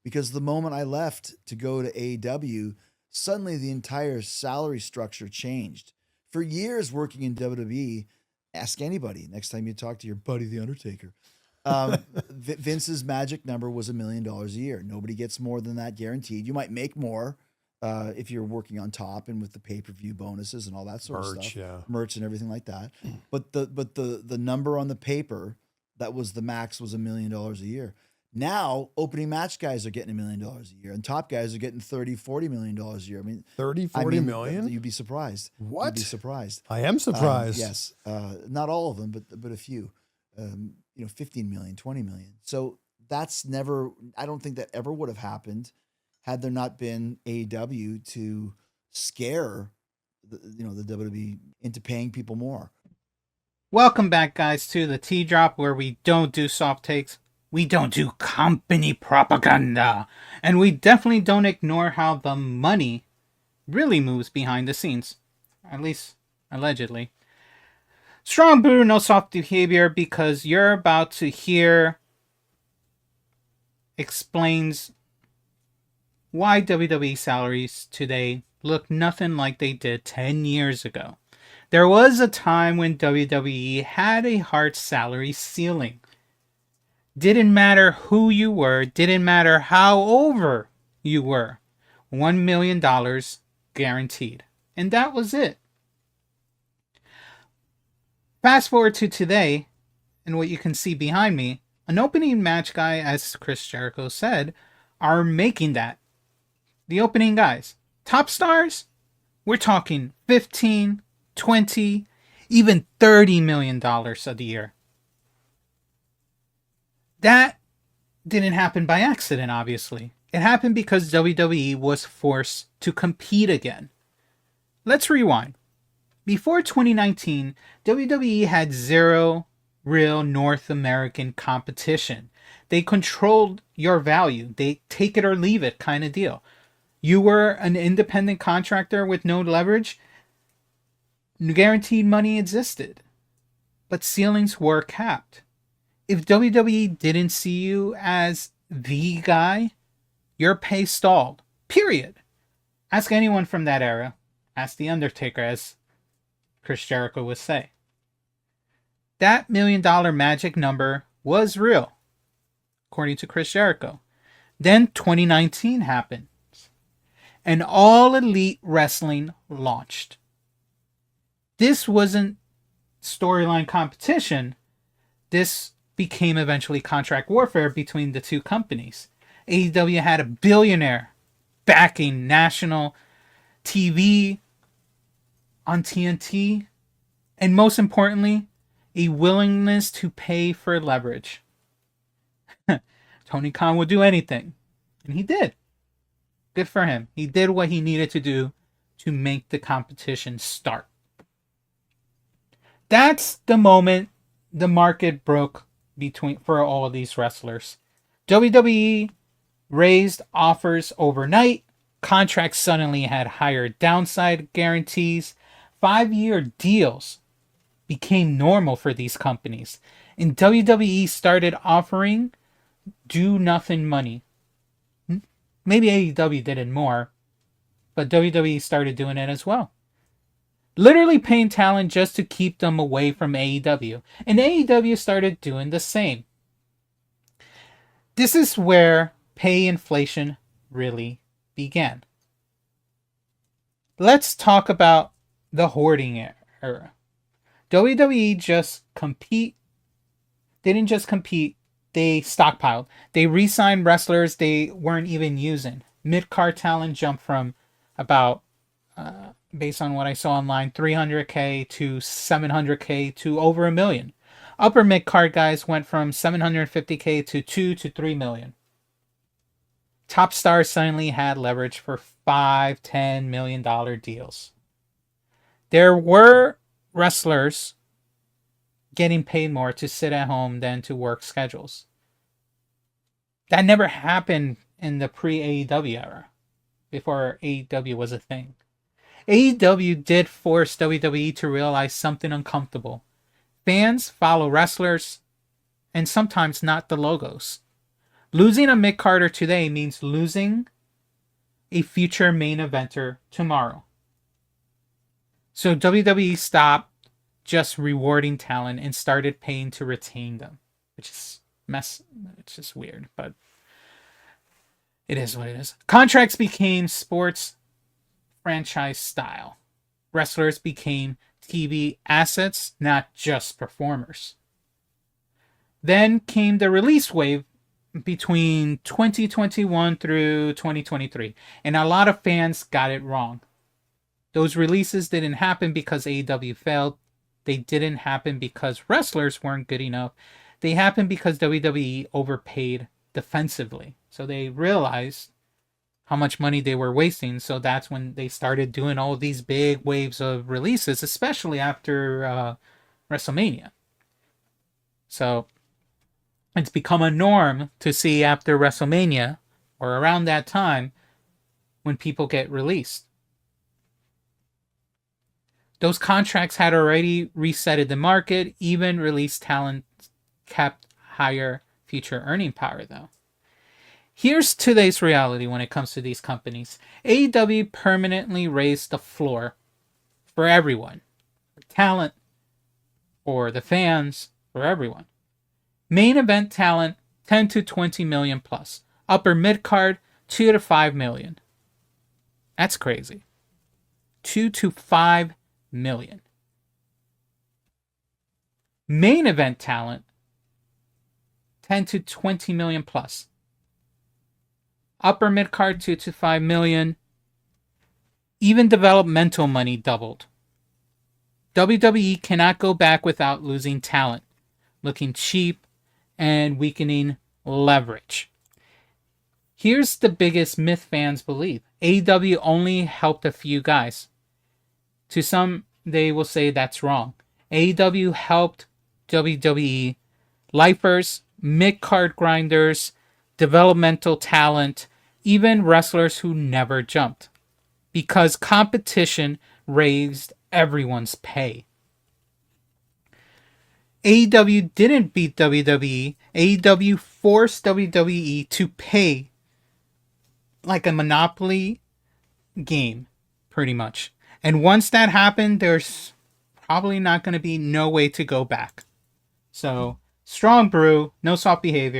because the moment I left to go to AEW, suddenly the entire salary structure changed. For years working in WWE, ask anybody next time you talk to your buddy the Undertaker. Vince's magic number was $1 million a year. Nobody gets more than that guaranteed. You might make more if you're working on top and with the pay-per-view bonuses and all that sort of stuff, yeah. merch and everything like that. But the number on the paper that was the max was $1 million a year. Now opening match guys are getting $1 million a year, and top guys are getting 30, $40 million a year. I mean, 40 million. You'd be surprised. What? You'd be surprised. I am surprised. Yes, not all of them, but a few. 15 million, 20 million. So that's never. I don't think that ever would have happened had there not been AEW to scare the WWE into paying people more. Welcome back, guys, to the Tea Drop, where we don't do soft takes. We don't do company propaganda. And we definitely don't ignore how the money really moves behind the scenes. At least, allegedly. Strong brew, no soft behavior, because you're about to hear explains why WWE salaries today look nothing like they did 10 years ago. There was a time when WWE had a hard salary ceiling. Didn't matter who you were, didn't matter how over you were. $1 million guaranteed. And that was it. Fast forward to today, and what you can see behind me, an opening match guy, as Chris Jericho said, are making that. The opening guys. Top stars, we're talking 15, 20, even $30 million a year. That didn't happen by accident, obviously. It happened because WWE was forced to compete again. Let's rewind. Before 2019, WWE had zero real North American competition. They controlled your value. They take it or leave it kind of deal. You were an independent contractor with no leverage. Guaranteed money existed, but ceilings were capped. If WWE didn't see you as the guy, your pay stalled. Period. Ask anyone from that era. Ask The Undertaker, as Chris Jericho would say. That $1 million magic number was real, according to Chris Jericho. Then 2019 happened, and All Elite Wrestling launched. This wasn't storyline competition. This became eventually contract warfare between the two companies. AEW had a billionaire backing national TV on TNT, and most importantly, a willingness to pay for leverage. Tony Khan would do anything, and he did. Good for him. He did what he needed to do to make the competition start. That's the moment the market broke for all of these wrestlers. WWE raised offers overnight. Contracts suddenly had higher downside guarantees. 5-year deals became normal for these companies. And WWE started offering do-nothing money. Maybe AEW did it more, but WWE started doing it as well. Literally paying talent just to keep them away from AEW. And AEW started doing the same. This is where pay inflation really began. Let's talk about the hoarding era. WWE didn't just compete, they stockpiled. They re-signed wrestlers they weren't even using. Mid-card talent jumped from about, based on what I saw online, $300K to $700K to over $1 million. Upper mid-card guys went from $750K to $2 to $3 million. Top stars suddenly had leverage for $5, $10 million deals. There were wrestlers getting paid more to sit at home than to work schedules. That never happened in the pre-AEW era, before AEW was a thing. AEW did force WWE to realize something uncomfortable. Fans follow wrestlers, and sometimes not the logos. Losing a mid-carder today means losing a future main eventer tomorrow. So WWE stopped just rewarding talent and started paying to retain them, which is it's just weird, but it is what it is. Contracts became sports franchise style. Wrestlers became TV assets, not just performers. Then came the release wave between 2021 through 2023, and a lot of fans got it wrong. Those releases didn't happen because AEW failed. They didn't happen because wrestlers weren't good enough. They happened because WWE overpaid defensively. So they realized how much money they were wasting. So that's when they started doing all these big waves of releases, especially after WrestleMania. So it's become a norm to see after WrestleMania or around that time when people get released. Those contracts had already resetted the market. Even released talent kept higher future earning power, though. Here's today's reality when it comes to these companies. AEW permanently raised the floor for everyone. For talent, for the fans, for everyone. Main event talent, 10 to 20 million plus. Upper mid-card, 2 to 5 million. That's crazy. 2 to 5 million. Main event talent, 10 to 20 million plus. Upper mid-card, 2 to 5 million. Even developmental money doubled. WWE cannot go back without losing talent, looking cheap, and weakening leverage. Here's the biggest myth fans believe. AEW only helped a few guys. To some, they will say that's wrong. AEW helped WWE lifers, mid-card grinders, developmental talent, even wrestlers who never jumped. Because competition raised everyone's pay. AEW didn't beat WWE. AEW forced WWE to pay like a monopoly game, pretty much. And once that happened, there's probably not going to be no way to go back. So, strong brew, no soft behavior.